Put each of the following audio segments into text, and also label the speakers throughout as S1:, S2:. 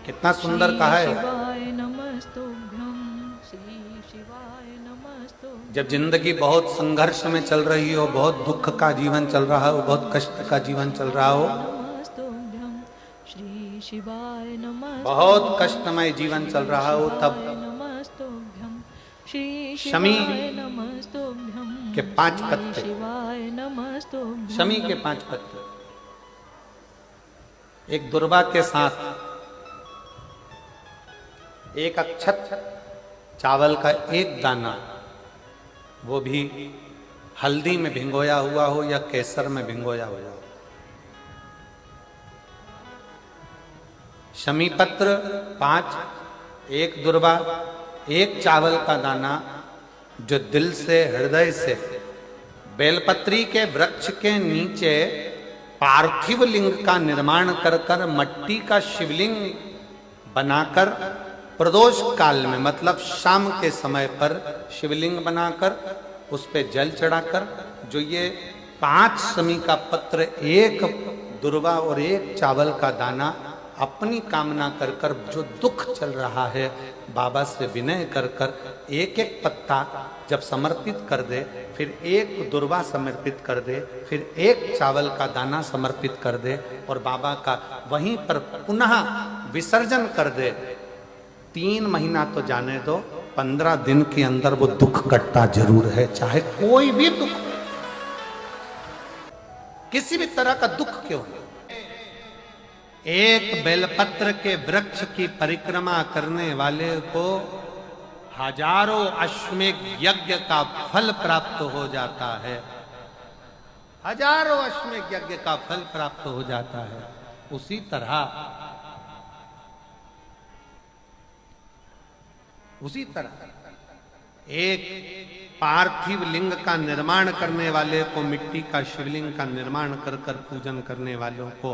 S1: कितना सुंदर कहा है। जब जिंदगी बहुत संघर्ष में चल रही हो, बहुत दुख का जीवन चल रहा हो, बहुत कष्ट का जीवन चल रहा हो, बहुत कष्टमय जीवन चल रहा हो, तब शमी के 5 पत्ते, शमी के 5 पत्ते एक दुर्वा के साथ एक अक्षत चावल का एक दाना, वो भी हल्दी में भिंगोया हुआ हो या केसर में भिंगोया हुआ हो, शमी पत्र 5, एक दुर्वा, एक चावल का दाना, जो दिल से हृदय से बेलपत्री के वृक्ष के नीचे पार्थिव लिंग का निर्माण कर कर मट्टी का शिवलिंग बनाकर प्रदोष काल में, मतलब शाम के समय पर शिवलिंग बनाकर उस पे जल चढ़ाकर, जो ये 5 शमी का पत्र, एक दुर्वा और एक चावल का दाना, अपनी कामना कर कर जो दुख चल रहा है बाबा से विनय कर कर एक एक पत्ता जब समर्पित कर दे, फिर एक दुर्वा समर्पित कर दे, फिर एक चावल का दाना समर्पित कर दे और बाबा का वहीं पर पुनः विसर्जन कर दे, 3 महीना तो जाने दो, 15 दिन के अंदर वो दुख कटता जरूर है, चाहे कोई भी दुख, किसी भी तरह का दुख क्यों हो। एक बेलपत्र के वृक्ष की परिक्रमा करने वाले को हजारों अश्वमेघ यज्ञ का फल प्राप्त हो जाता है, हजारों अश्वमेघ यज्ञ का फल प्राप्त हो जाता है। उसी तरह एक पार्थिव लिंग का निर्माण करने वाले को, मिट्टी का शिवलिंग का निर्माण कर कर पूजन करने वालों को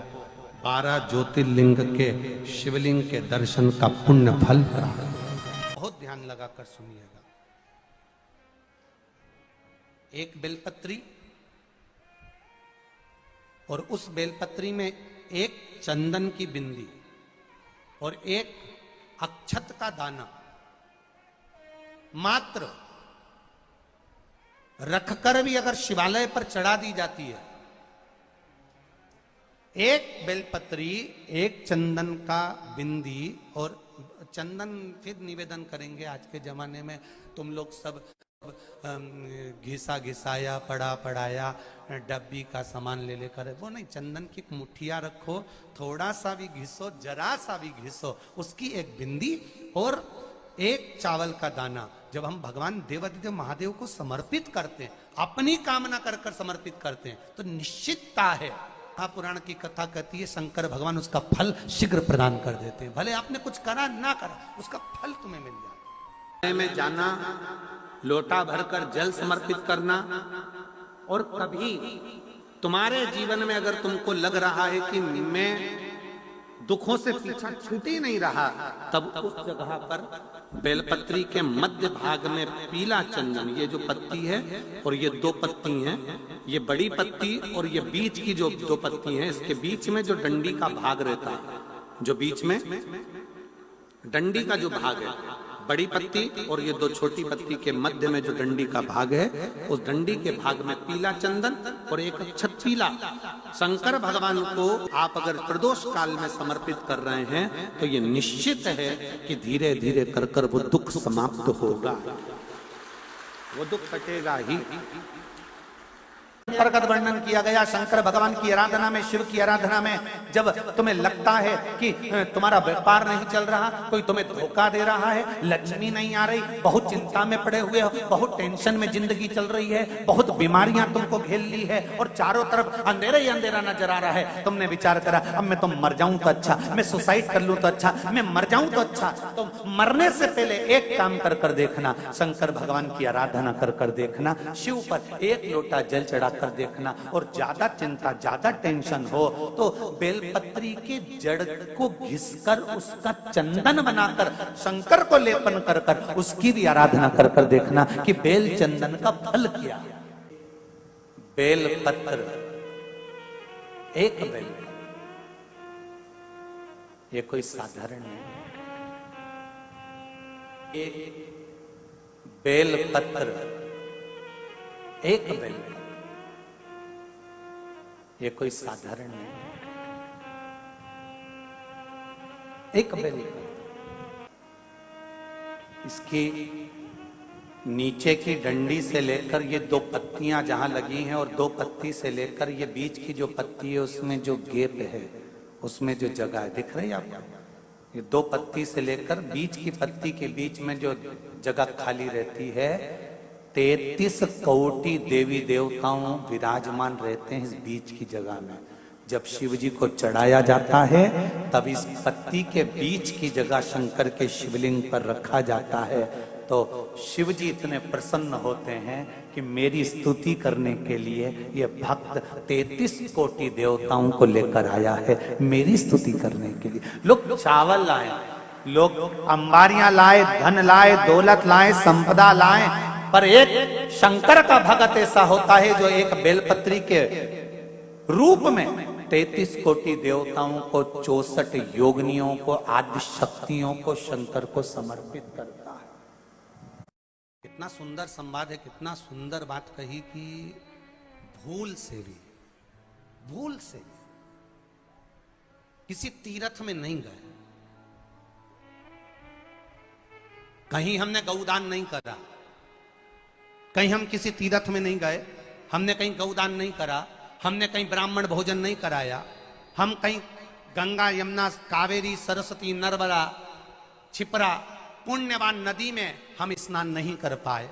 S1: 12 ज्योतिर्लिंग के शिवलिंग के दर्शन का पुण्य फल प्राप्त। बहुत ध्यान लगाकर सुनिएगा। एक बेलपत्री और उस बेलपत्री में एक चंदन की बिंदी और एक अक्षत का दाना मात्र रखकर भी अगर शिवालय पर चढ़ा दी जाती है, एक बेलपत्री, एक चंदन का बिंदी, और चंदन फिर निवेदन करेंगे। आज के जमाने में तुम लोग सब घिसा घिसाया, पड़ा पड़ाया, डब्बी का सामान ले लेकर, वो नहीं, चंदन की मुठिया रखो, थोड़ा सा भी घिसो, जरा सा भी घिसो, उसकी एक बिंदी और एक चावल का दाना, जब हम भगवान देवादिदेव महादेव को समर्पित करते हैं, अपनी कामना कर कर समर्पित करते हैं, तो निश्चितता है, पुराण की कथा कहती है, शंकर भगवान उसका फल शीघ्र प्रदान कर देते हैं। भले आपने कुछ करा ना करा, उसका फल तुम्हें मिल जाए। में जाना, लोटा भरकर जल समर्पित करना, और कभी तुम्हारे जीवन में अगर तुमको लग रहा है कि मैं दुखों से पीछा छूट ही नहीं रहा, तब उस जगह पर बेलपत्री के मध्य भाग में पीला चंदन, ये जो पत्ती है और ये 2 पत्ती हैं, ये बड़ी पत्ती और ये बीच की जो 2 पत्ती हैं, इसके बीच में जो डंडी का भाग रहता है, जो बीच में डंडी का जो भाग है, बड़ी पत्ती और ये 2 छोटी पत्ती के मध्य में जो डंडी का भाग है, उस डंडी के भाग में पीला चंदन और एक अक्षत पीला, शंकर भगवान को आप अगर प्रदोष काल में समर्पित कर रहे हैं, तो ये निश्चित है कि धीरे धीरे कर कर वो दुख समाप्त होगा, वो दुख कटेगा ही। प्रकट वर्णन किया गया शंकर भगवान की आराधना में, शिव की आराधना में, जब तुम्हें लगता है कि तुम्हारा व्यापार नहीं चल रहा, कोई तुम्हें धोखा दे रहा है, लक्ष्मी नहीं आ रही, बहुत चिंता में पड़े हुए हो, बहुत टेंशन में जिंदगी चल रही है, बहुत बीमारियां तुमको घेर ली है और चारों तरफ अंधेरा ही अंधेरा नजर आ रहा है, तुमने विचार करा अब मैं तो मर जाऊं तो अच्छा, मैं सुसाइड कर लूं तो अच्छा, मैं मर जाऊं तो अच्छा, तो मरने से पहले एक काम कर कर देखना, शंकर भगवान की आराधना कर कर देखना, शिव पर एक लोटा जल चढ़ा कर देखना, और ज्यादा चिंता, ज्यादा टेंशन हो तो बेलपत्री के जड़ को घिसकर उसका चंदन बनाकर शंकर को लेपन कर कर उसकी भी आराधना कर कर देखना कि बेल चंदन का फल क्या। बेल पत्र, एक बेल, ये कोई साधारण नहीं। एक बेल पत्र, एक बेल पत्र, ये कोई साधारण नहीं। एक बेल पत्र, इसकी नीचे की डंडी से लेकर ये दो पत्तियां जहां लगी हैं और दो पत्ती से लेकर ये बीच की जो पत्ती है उसमें जो गैप है, उसमें जो जगह है, दिख रही है आपको? ये दो पत्ती से लेकर बीच की पत्ती के बीच में जो जगह खाली रहती है, 33 कोटि देवी देवताओं विराजमान रहते हैं इस बीच की जगह में। जब शिव जी को चढ़ाया जाता है तब इस पत्ती के बीच की जगह शंकर के शिवलिंग पर रखा जाता है। तो शिव जी इतने प्रसन्न होते हैं कि मेरी स्तुति करने के लिए ये भक्त 33 कोटि देवताओं को लेकर आया है, मेरी स्तुति करने के लिए। लोग चावल लाए, लोग अंबारियां लाए, धन लाए, दौलत लाए, संपदा लाए, पर एक शंकर का भक्त ऐसा होता है जो एक बेलपत्री के रूप में 33 कोटि देवताओं को, 64 योगिनियों को, आदि शक्तियों को शंकर को समर्पित करता है। कितना सुंदर संवाद है, कितना सुंदर बात कही कि भूल से भी किसी तीर्थ में नहीं गए, कहीं हमने गौदान नहीं करा, कहीं हम किसी तीर्थ में नहीं गए, हमने कहीं गौदान नहीं करा, हमने कहीं ब्राह्मण भोजन नहीं कराया, हम कहीं गंगा यमुना कावेरी सरस्वती नर्मदा छिपरा पुण्यवान नदी में हम स्नान नहीं कर पाए।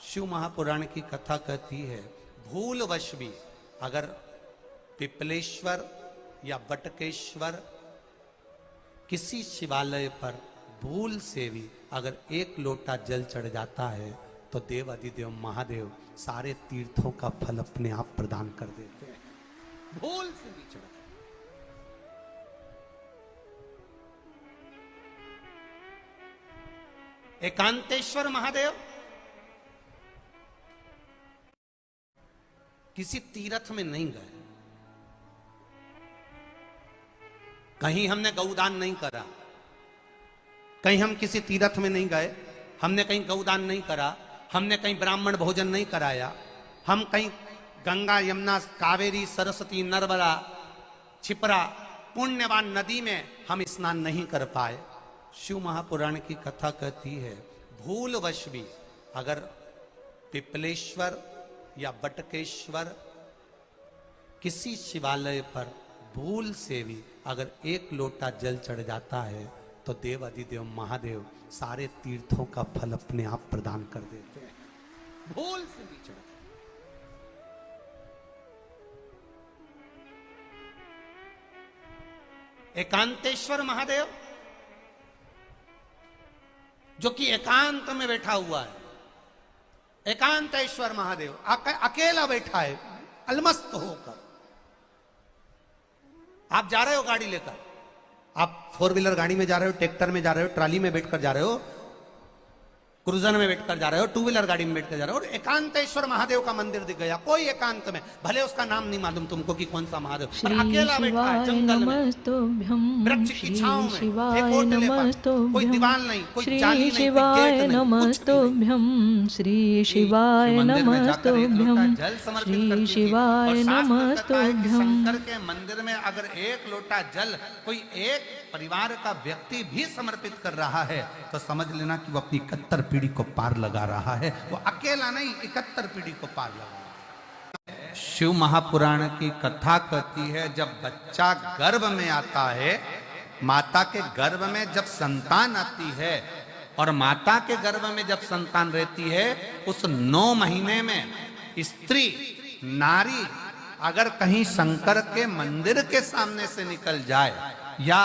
S1: शिव महापुराण की कथा कहती है भूलवश भी अगर पिपलेश्वर या बटकेश्वर किसी शिवालय पर भूल से भी अगर एक लोटा जल चढ़ जाता है तो देव अधिदेव महादेव सारे तीर्थों का फल अपने आप प्रदान कर देते हैं। भूल से भी चढ़, एकांतेश्वर महादेव किसी तीर्थ में नहीं गए, कहीं हमने गौदान नहीं करा, कहीं हम किसी तीर्थ में नहीं गए, हमने कहीं गौदान नहीं करा, हमने कहीं ब्राह्मण भोजन नहीं कराया, हम कहीं गंगा यमुना कावेरी सरस्वती नर्मदा छिपरा पुण्यवान नदी में हम स्नान नहीं कर पाए। शिव महापुराण की कथा कहती है भूलवश भी अगर पिपलेश्वर या बटकेश्वर किसी शिवालय पर भूल से भी अगर एक लोटा जल चढ़ जाता है तो देव अधिदेव महादेव सारे तीर्थों का फल अपने आप प्रदान कर देते हैं। भूल से भी चढ़, एकांतेश्वर महादेव जो कि एकांत में बैठा हुआ है, एकांतेश्वर महादेव अकेला बैठा है अलमस्त होकर। आप जा रहे हो गाड़ी लेकर, आप 4 व्हीलर गाड़ी में जा रहे हो, ट्रैक्टर में जा रहे हो, ट्राली में बैठकर जा रहे हो, क्रूजर में बैठकर जा रहे हो, 2 व्हीलर गाड़ी में बैठकर जा रहे हो और एकांतेश्वर महादेव का मंदिर दिख गया, कोई एकांत में, भले उसका नाम नहीं मालूम तुमको कि कौन सा महादेव, पर अकेला बैठा है जंगल में, वृक्ष की छांव में, एक ओटले पर, कोई दीवार नहीं, कोई जाली नहीं, कोई गेट नहीं,
S2: श्री शिवाय नमस्तुभ्यं,
S1: जल समर्पित
S2: श्री
S1: करती थी।
S2: शिवाय
S1: और शास्त्र कहता है कि
S2: नमस्तुभ्यं।
S1: शंकर के मंदिर में अगर एक लोटा जल कोई एक परिवार का व्यक्ति भी समर्पित कर रहा है तो समझ लेना कि वो अपनी 71 पीढ़ी को पार लगा रहा है। वो अकेला नहीं, 71 पीढ़ी को पार लगा रहा है। शिव महापुराण की कथा कहती है जब बच्चा गर्भ में आता है, माता के गर्भ में जब संतान आती है और माता के गर्भ में जब संतान रहती है, उस 9 महीने में स्त्री नारी अगर कहीं शंकर के मंदिर के सामने से निकल जाए या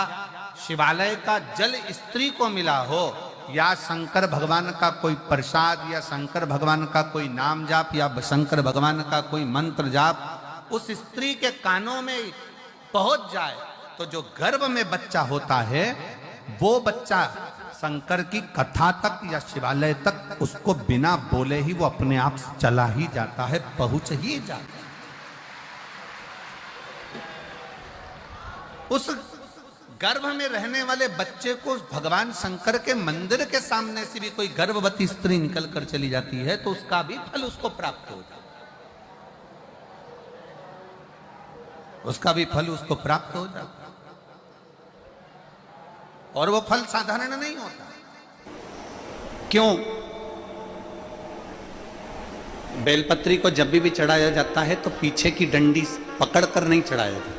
S1: शिवालय का जल स्त्री को मिला हो या शंकर भगवान का कोई प्रसाद या शंकर भगवान का कोई नाम जाप या शंकर भगवान का कोई मंत्र जाप उस स्त्री के कानों में पहुंच जाए तो जो गर्भ में बच्चा होता है वो बच्चा शंकर की कथा तक या शिवालय तक उसको बिना बोले ही वो अपने आप चला ही जाता है, पहुंच ही जाता है। उस गर्भ में रहने वाले बच्चे को भगवान शंकर के मंदिर के सामने से भी कोई गर्भवती स्त्री निकल कर चली जाती है तो उसका भी फल उसको प्राप्त हो जाता, उसका भी फल उसको प्राप्त हो जाता। और वो फल साधारण नहीं होता। क्यों? बेलपत्री को जब भी चढ़ाया जाता है तो पीछे की डंडी पकड़कर नहीं चढ़ाया जाता।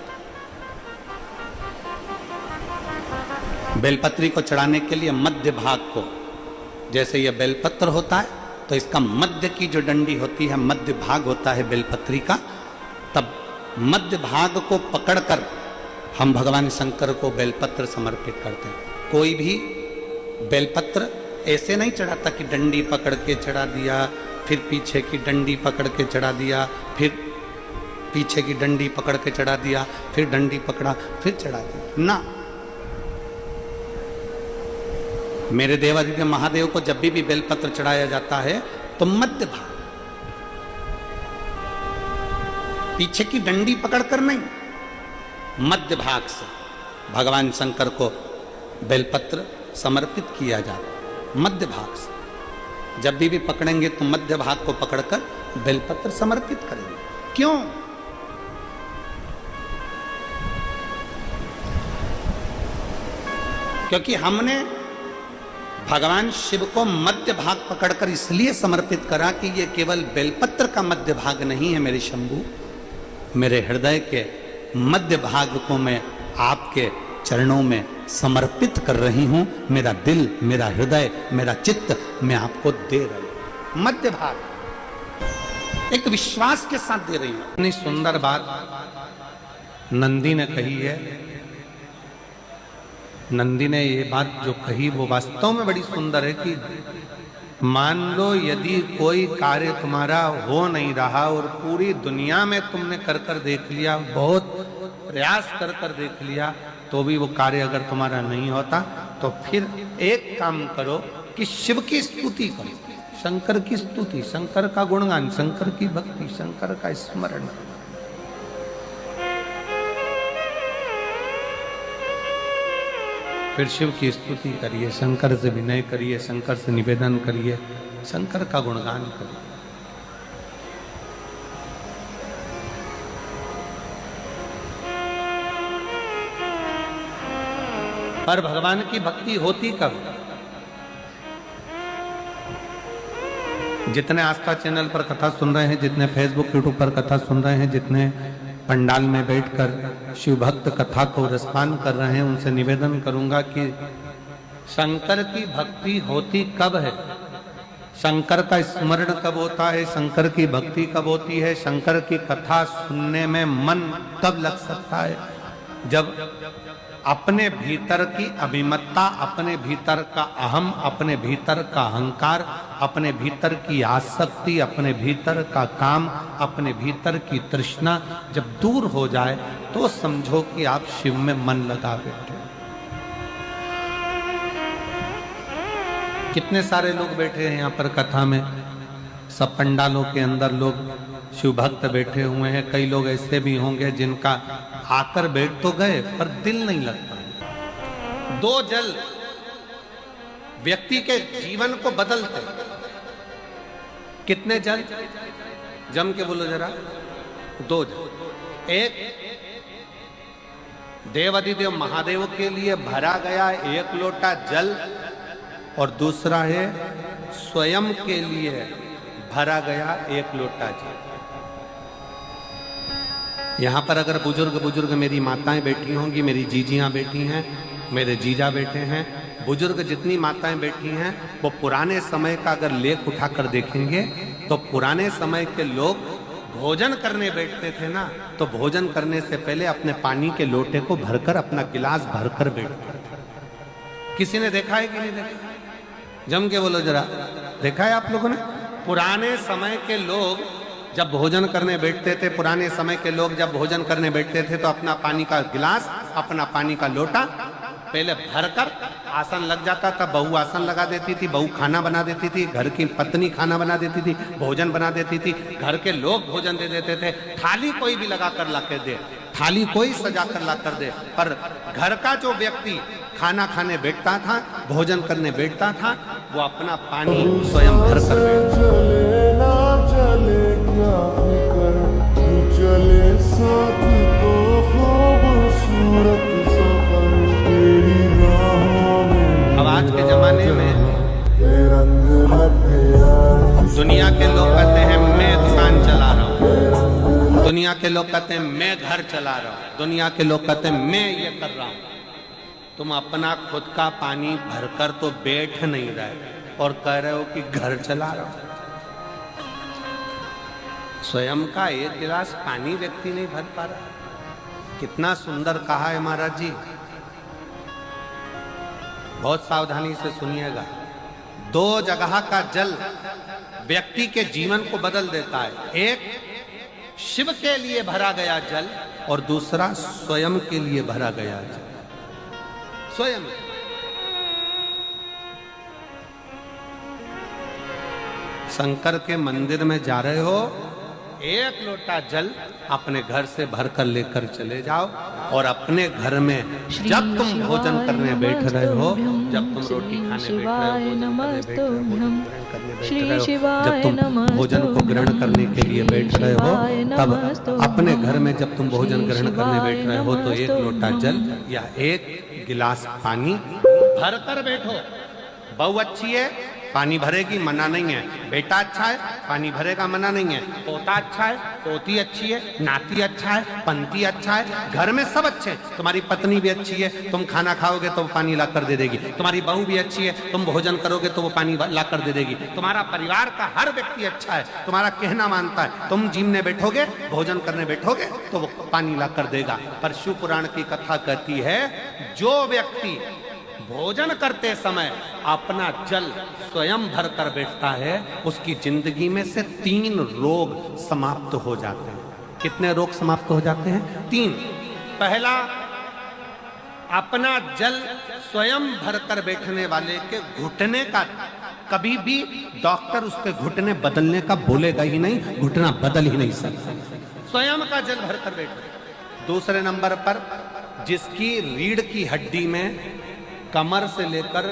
S1: बेलपत्री को चढ़ाने के लिए मध्य भाग को, जैसे यह बेलपत्र होता है तो इसका मध्य की जो डंडी होती है, मध्य भाग होता है बेलपत्री का, तब मध्य भाग को पकड़कर हम भगवान शंकर को बेलपत्र समर्पित करते हैं। कोई भी बेलपत्र ऐसे नहीं चढ़ाता कि डंडी पकड़ के चढ़ा दिया, फिर पीछे की डंडी पकड़ के चढ़ा दिया, फिर पीछे की डंडी पकड़ के चढ़ा दिया, फिर डंडी पकड़ा, फिर चढ़ा दिया ना। मेरे देवादिदेव महादेव को जब भी बेलपत्र चढ़ाया जाता है तो मध्य भाग, पीछे की डंडी पकड़कर नहीं, मध्य भाग से भगवान शंकर को बेलपत्र समर्पित किया जाता है। मध्य भाग से जब भी पकड़ेंगे तो मध्य भाग को पकड़कर बेलपत्र समर्पित करेंगे। क्यों? क्योंकि हमने भगवान शिव को मध्य भाग पकड़कर इसलिए समर्पित करा कि ये केवल बेलपत्र का मध्य भाग नहीं है मेरे शंभू, मेरे हृदय के मध्य भाग को मैं आपके चरणों में समर्पित कर रही हूं। मेरा दिल, मेरा हृदय, मेरा चित्त मैं आपको दे रही हूं। मध्य भाग एक विश्वास के साथ दे रही हूं। इतनी सुंदर बात नंदी ने कही है। नंदी ने ये बात जो कही वो वास्तव में बड़ी सुंदर है कि मान लो यदि कोई कार्य तुम्हारा हो नहीं रहा और पूरी दुनिया में तुमने कर कर देख लिया, बहुत प्रयास कर कर देख लिया, तो भी वो कार्य अगर तुम्हारा नहीं होता तो फिर एक काम करो कि शिव की स्तुति करो, शंकर की स्तुति, शंकर का गुणगान, शंकर की भक्ति, शंकर का स्मरण। फिर शिव की स्तुति करिए, शंकर से विनय करिए, शंकर से निवेदन करिए, शंकर का गुणगान करिए। पर भगवान की भक्ति होती कब? जितने आस्था चैनल पर कथा सुन रहे हैं, जितने फेसबुक यूट्यूब पर कथा सुन रहे हैं, जितने पंडाल में बैठकर शिव भक्त कथा को रसपान कर रहे हैं, उनसे निवेदन करूंगा कि शंकर की भक्ति होती कब है, शंकर का स्मरण कब होता है, शंकर की भक्ति कब होती है, शंकर की कथा सुनने में मन कब लग सकता है, जब अपने भीतर की अभिमत्ता, अपने भीतर का अहम, अपने भीतर का अहंकार, अपने भीतर की आसक्ति, अपने भीतर का काम, अपने भीतर की तृष्णा जब दूर हो जाए तो समझो कि आप शिव में मन लगा बैठे। कितने सारे लोग बैठे हैं यहाँ पर कथा में, सब पंडालों के अंदर लोग शिव भक्त बैठे हुए हैं। कई लोग ऐसे भी होंगे जिनका आकर बैठ तो गए पर दिल नहीं लगता। दो जल व्यक्ति के जीवन को बदलते। कितने जल? जम के बोलो जरा। दो जल। एक देवादिदेव महादेव के लिए भरा गया एक लोटा जल और दूसरा है स्वयं के लिए भरा गया एक लोटा जल। यहां पर अगर बुजुर्ग मेरी माताएं बैठी होंगी, मेरी जीजियां बैठी हैं, मेरे जीजा बैठे हैं, बुजुर्ग जितनी माताएं बैठी हैं, वो पुराने समय का अगर लेख उठाकर देखेंगे तो पुराने समय के लोग भोजन करने बैठते थे ना, तो भोजन करने से पहले अपने पानी के लोटे को भरकर, अपना गिलास भरकर बैठते थे। किसी ने देखा है कि नहीं देखा? जम के बोलो जरा, देखा है आप लोगों ने? पुराने समय के लोग जब भोजन करने बैठते थे, पुराने समय के लोग जब भोजन करने बैठते थे तो अपना पानी का गिलास, अपना पानी का लोटा पहले भरकर आसन लग जाता था। बहू आसन लगा देती थी, बहू खाना बना देती थी, घर की पत्नी खाना बना देती थी, भोजन बना देती थी, घर के लोग भोजन दे देते थे। थाली कोई भी लगा कर ला के दे, थाली कोई सजा कर ला कर दे, पर घर का जो व्यक्ति खाना खाने बैठता था, भोजन करने बैठता था, वो अपना पानी स्वयं भर कर बैठता।
S3: चले ना चले क्या फिकर, चले साथ तो खूबसूरत सफर तेरी राहों में।
S1: अब आज के जमाने में
S3: रंग लगे
S1: दुनिया के लोग कहते हैं मैं दुकान चला रहा हूँ, दुनिया के लोग कहते हैं मैं घर चला रहा हूँ, दुनिया के लोग कहते हैं मैं ये कर रहा हूँ। तुम अपना खुद का पानी भरकर तो बैठ नहीं रहे और कह रहे हो कि घर चला रहा हूं। स्वयं का एक गिलास पानी व्यक्ति नहीं भर पा रहा। कितना सुंदर कहा है महाराज जी, बहुत सावधानी से सुनिएगा। 2 जगह का जल व्यक्ति के जीवन को बदल देता है। एक शिव के लिए भरा गया जल और दूसरा स्वयं के लिए भरा गया जल। स्वयं शंकर के मंदिर में जा रहे हो, 1 लोटा जल अपने घर से भरकर लेकर चले जाओ और अपने घर में जब तुम भोजन करने बैठ रहे हो, जब तुम रोटी खाने बैठ रहे हो, जब तुम भोजन को ग्रहण करने के लिए बैठ रहे हो, तब अपने घर में जब तुम भोजन ग्रहण करने बैठ रहे हो तो 1 लोटा जल या 1 गिलास पानी भर कर बैठो। बहू अच्छी है, पानी भरेगी, मना नहीं है। बेटा अच्छा है, पानी भरेगा, मना नहीं है। पोता अच्छा है, पोती अच्छी है, नाती अच्छा है, पंती अच्छा है, घर में सब अच्छे हैं। तुम्हारी पत्नी भी अच्छी है, तुम खाना खाओगे तो वो पानी ला कर दे देगी। तुम्हारी बहू भी अच्छी है, तुम भोजन करोगे तो वो पानी ला कर दे देगी। तुम्हारा परिवार का हर व्यक्ति अच्छा है, तुम्हारा कहना मानता है। तुम जिमने बैठोगे, भोजन करने बैठोगे तो वो पानी ला कर देगा। पर शिव पुराण की कथा कहती है, जो व्यक्ति भोजन करते समय अपना जल स्वयं भर कर बैठता है, उसकी जिंदगी में से 3 रोग समाप्त हो जाते हैं। कितने रोग समाप्त हो जाते हैं? 3। पहला, अपना जल स्वयं भर कर बैठने वाले के घुटने का कभी भी डॉक्टर उसके घुटने बदलने का बोलेगा ही नहीं, घुटना बदल ही नहीं सकता। स्वयं का जल भर कर बैठे। दूसरे नंबर पर, जिसकी रीढ़ की हड्डी में कमर से लेकर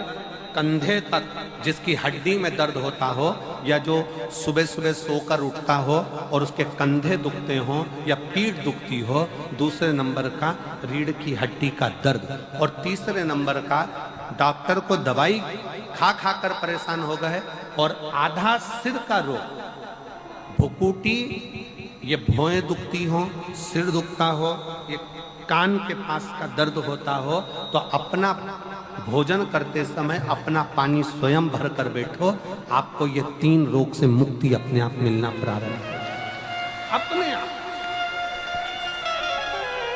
S1: कंधे तक जिसकी हड्डी में दर्द होता हो, या जो सुबह सुबह सोकर उठता हो और उसके कंधे दुखते हो या पीठ दुखती हो। दूसरे नंबर का रीढ़ की हड्डी का दर्द। और तीसरे नंबर का, डॉक्टर को दवाई खा खा कर परेशान हो गए और आधा सिर का रोग, भुकुटी, ये भौएं दुखती हो, सिर दुखता हो, ये कान के पास का दर्द होता हो, तो अपना भोजन करते समय अपना पानी स्वयं भर कर बैठो। आपको ये 3 रोग से मुक्ति अपने आप मिलना प्रारंभ हो, अपने आप।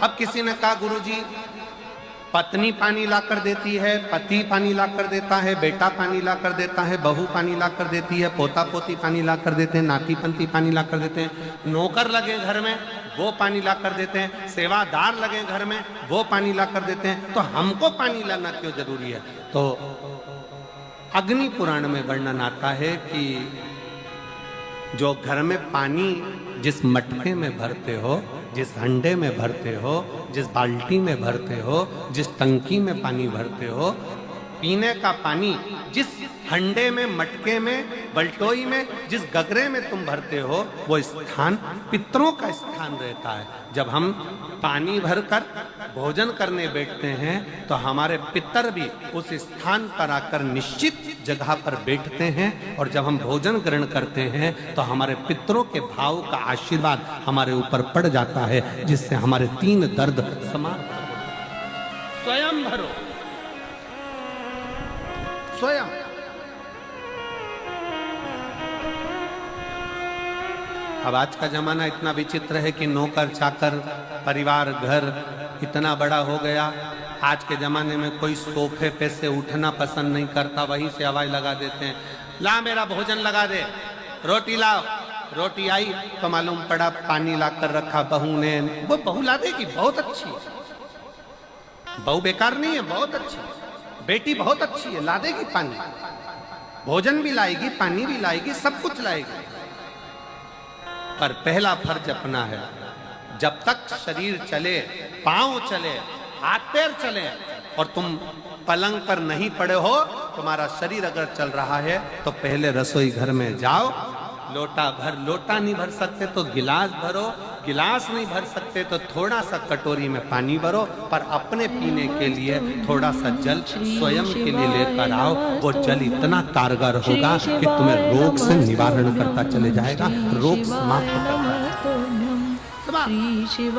S1: अब किसी ने कहा, गुरुजी पत्नी पानी ला कर देती है, पति पानी ला कर देता है, बेटा पानी ला कर देता है, बहू पानी ला कर देती है, पोता पोती पानी ला कर देते हैं, नाती पंती पानी ला कर देते हैं, नौकर लगे घर में वो पानी ला कर देते हैं, सेवादार लगे घर में वो पानी ला कर देते हैं, तो हमको पानी लाना क्यों जरूरी है? तो अग्नि पुराण में वर्णन आता है कि जो घर में पानी जिस मटके में भरते हो, जिस हंडे में भरते हो, जिस बाल्टी में भरते हो, जिस टंकी में पानी भरते हो, पीने का पानी जिस हंडे में, मटके में, बल्टोई में, जिस गगरे में तुम भरते हो, वो स्थान पितरों का स्थान रहता है। जब हम पानी भरकर भोजन करने बैठते हैं तो हमारे पितर भी उस स्थान पर आकर निश्चित जगह पर बैठते हैं, और जब हम भोजन ग्रहण करते हैं तो हमारे पितरों के भाव का आशीर्वाद हमारे ऊपर पड़ जाता है, जिससे हमारे 3 दर्द समाप्त हो। स्वयं भरो, स्वयं। अब आज का जमाना इतना विचित्र है कि नौकर चाकर, परिवार, घर इतना बड़ा हो गया। आज के जमाने में कोई सोफे पे से उठना पसंद नहीं करता, वहीं से आवाज लगा देते हैं, ला मेरा भोजन लगा दे, रोटी लाओ। रोटी आई तो मालूम पड़ा पानी ला कर रखा बहू ने। वो बहू ला देगी, बहुत अच्छी है, बहू बेकार नहीं है, बहुत अच्छी है, बेटी बहुत अच्छी है, ला देगी पानी, भोजन भी लाएगी, पानी भी लाएगी, सब कुछ लाएगी। पर पहला फर्ज अपना है, जब तक शरीर चले, पांव चले, हाथ पैर चले और तुम पलंग पर नहीं पड़े हो, तुम्हारा शरीर अगर चल रहा है तो पहले रसोई घर में जाओ, लोटा भर, लोटा नहीं भर सकते तो गिलास भरो, गिलास नहीं भर सकते तो थोड़ा सा कटोरी में पानी भरो, पर अपने पीने के लिए थोड़ा सा जल स्वयं के लिए लेकर आओ। वो जल इतना कारगर होगा कि तुम्हें रोग से निवारण करता चले जाएगा, रोग समाप्त करता है।